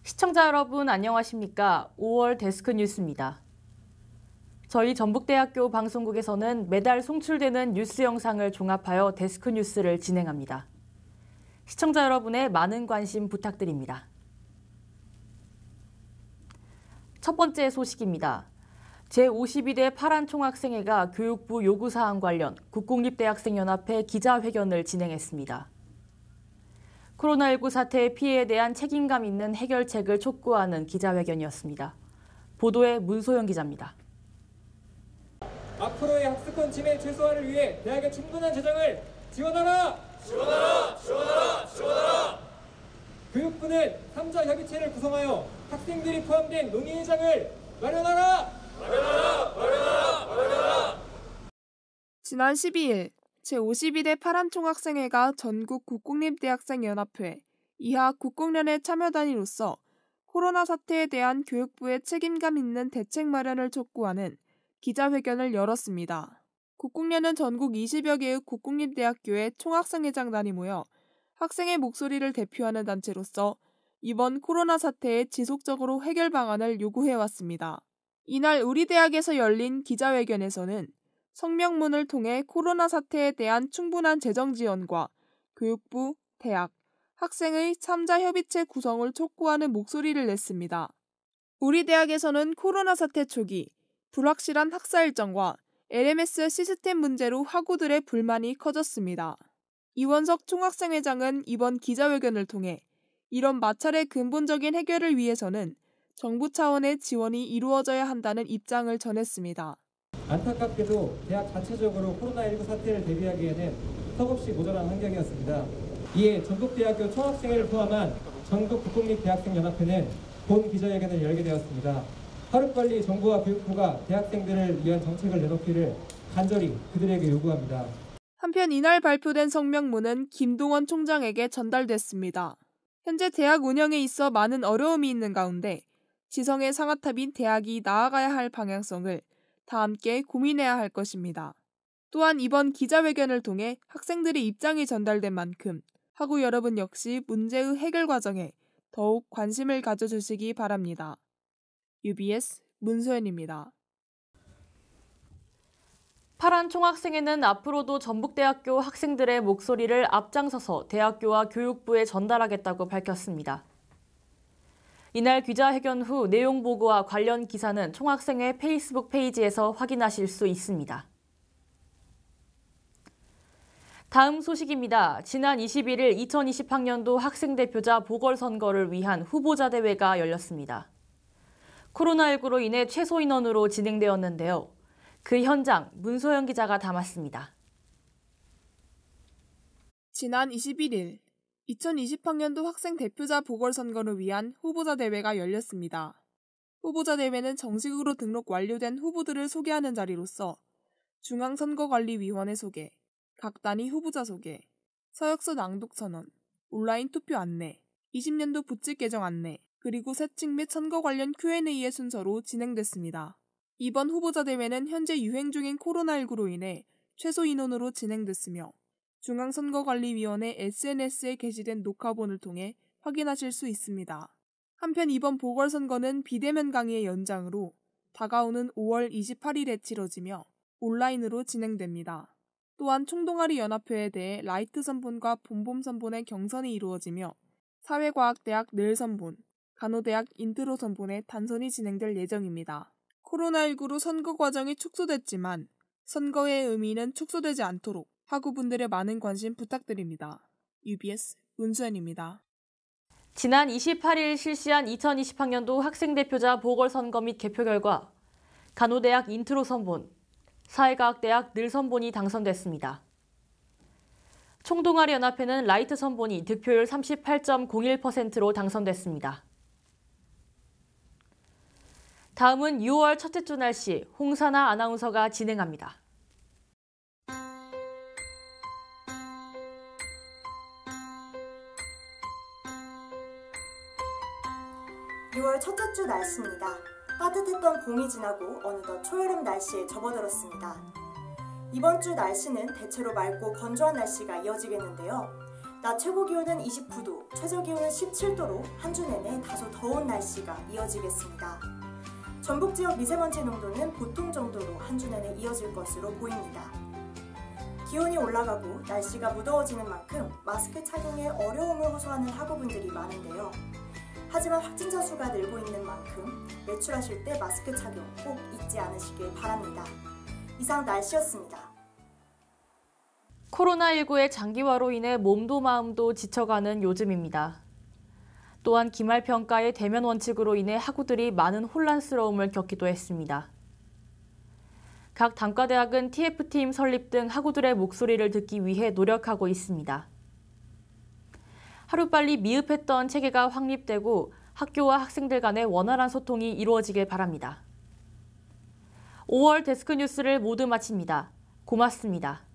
시청자 여러분 안녕하십니까? 5월 데스크 뉴스입니다. 저희 전북대학교 방송국에서는 매달 송출되는 뉴스 영상을 종합하여 데스크 뉴스를 진행합니다. 시청자 여러분의 많은 관심 부탁드립니다. 첫 번째 소식입니다. 제52대 파란총학생회가 교육부 요구사항 관련 국공립대학생연합회 기자회견을 진행했습니다. 코로나19 사태의 피해에 대한 책임감 있는 해결책을 촉구하는 기자회견이었습니다. 보도에 문소영 기자입니다. 앞으로의 학습권 진행 최소화를 위해 대학의 충분한 재정을 지원하라! 지원하라! 지원하라! 지원하라! 교육부는 3자 협의체를 구성하여 학생들이 포함된 논의회장을 마련하라! 마련하라! 마련하라! 마련하라! 지난 12일 제52대 파란총학생회가 전국 국공립대학생연합회 이하 국공련의 참여단위로서 코로나 사태에 대한 교육부의 책임감 있는 대책 마련을 촉구하는 기자회견을 열었습니다. 국공련은 전국 20여 개의 국공립대학교의 총학생회장단이 모여 학생의 목소리를 대표하는 단체로서 이번 코로나 사태에 지속적으로 해결 방안을 요구해왔습니다. 이날 우리 대학에서 열린 기자회견에서는 성명문을 통해 코로나 사태에 대한 충분한 재정 지원과 교육부, 대학, 학생의 3자 협의체 구성을 촉구하는 목소리를 냈습니다. 우리 대학에서는 코로나 사태 초기 불확실한 학사 일정과 LMS 시스템 문제로 학우들의 불만이 커졌습니다. 이원석 총학생회장은 이번 기자회견을 통해 이런 마찰의 근본적인 해결을 위해서는 정부 차원의 지원이 이루어져야 한다는 입장을 전했습니다. 안타깝게도 대학 자체적으로 코로나19 사태를 대비하기에는 턱없이 모자란 환경이었습니다. 이에 전북대학교 총학생회를 포함한 전국 국공립대학생연합회는 본 기자회견을 열게 되었습니다. 하루빨리 정부와 교육부가 대학생들을 위한 정책을 내놓기를 간절히 그들에게 요구합니다. 한편 이날 발표된 성명문은 김동원 총장에게 전달됐습니다. 현재 대학 운영에 있어 많은 어려움이 있는 가운데 지성의 상아탑인 대학이 나아가야 할 방향성을 다 함께 고민해야 할 것입니다. 또한 이번 기자회견을 통해 학생들의 입장이 전달된 만큼 학우 여러분 역시 문제의 해결 과정에 더욱 관심을 가져주시기 바랍니다. UBS 문소연입니다. 파란총학생회는 앞으로도 전북대학교 학생들의 목소리를 앞장서서 대학교와 교육부에 전달하겠다고 밝혔습니다. 이날 기자회견 후 내용 보고와 관련 기사는 총학생회 페이스북 페이지에서 확인하실 수 있습니다. 다음 소식입니다. 지난 21일 2020학년도 학생대표자 보궐선거를 위한 후보자 대회가 열렸습니다. 코로나19로 인해 최소 인원으로 진행되었는데요. 그 현장 문소영 기자가 담았습니다. 지난 21일 2020학년도 학생 대표자 보궐선거를 위한 후보자 대회가 열렸습니다. 후보자 대회는 정식으로 등록 완료된 후보들을 소개하는 자리로서 중앙선거관리위원회 소개, 각 단위 후보자 소개, 서역서 낭독 선언, 온라인 투표 안내, 20년도 부칙 개정 안내, 그리고 세칙 및 선거 관련 Q&A의 순서로 진행됐습니다. 이번 후보자 대회는 현재 유행 중인 코로나19로 인해 최소 인원으로 진행됐으며 중앙선거관리위원회 SNS에 게시된 녹화본을 통해 확인하실 수 있습니다. 한편 이번 보궐선거는 비대면 강의의 연장으로 다가오는 5월 28일에 치러지며 온라인으로 진행됩니다. 또한 총동아리 연합회에 대해 라이트 선본과 본봄 선본의 경선이 이루어지며 사회과학대학 늘 선본, 간호대학 인트로 선본의 단선이 진행될 예정입니다. 코로나19로 선거 과정이 축소됐지만 선거의 의미는 축소되지 않도록 학우분들의 많은 관심 부탁드립니다. UBS 문수연입니다. 지난 28일 실시한 2020학년도 학생대표자 보궐선거 및 개표 결과 간호대학 인트로 선본, 사회과학대학 늘 선본이 당선됐습니다. 총동아리 연합회는 라이트 선본이 득표율 38.01%로 당선됐습니다. 다음은 6월 첫째 주 날씨 홍사나 아나운서가 진행합니다. 6월 첫째 주 날씨입니다. 따뜻했던 봄이 지나고 어느덧 초여름 날씨에 접어들었습니다. 이번 주 날씨는 대체로 맑고 건조한 날씨가 이어지겠는데요. 낮 최고 기온은 29도, 최저 기온은 17도로 한 주 내내 다소 더운 날씨가 이어지겠습니다. 전북 지역 미세먼지 농도는 보통 정도로 한 주 내내 이어질 것으로 보입니다. 기온이 올라가고 날씨가 무더워지는 만큼 마스크 착용에 어려움을 호소하는 학우분들이 많은데요. 하지만 확진자 수가 늘고 있는 만큼 외출하실 때 마스크 착용 꼭 잊지 않으시길 바랍니다. 이상 날씨였습니다. 코로나19의 장기화로 인해 몸도 마음도 지쳐가는 요즘입니다. 또한 기말평가의 대면 원칙으로 인해 학우들이 많은 혼란스러움을 겪기도 했습니다. 각 단과대학은 TF팀 설립 등 학우들의 목소리를 듣기 위해 노력하고 있습니다. 하루빨리 미흡했던 체계가 확립되고 학교와 학생들 간의 원활한 소통이 이루어지길 바랍니다. 5월 데스크 뉴스를 모두 마칩니다. 고맙습니다.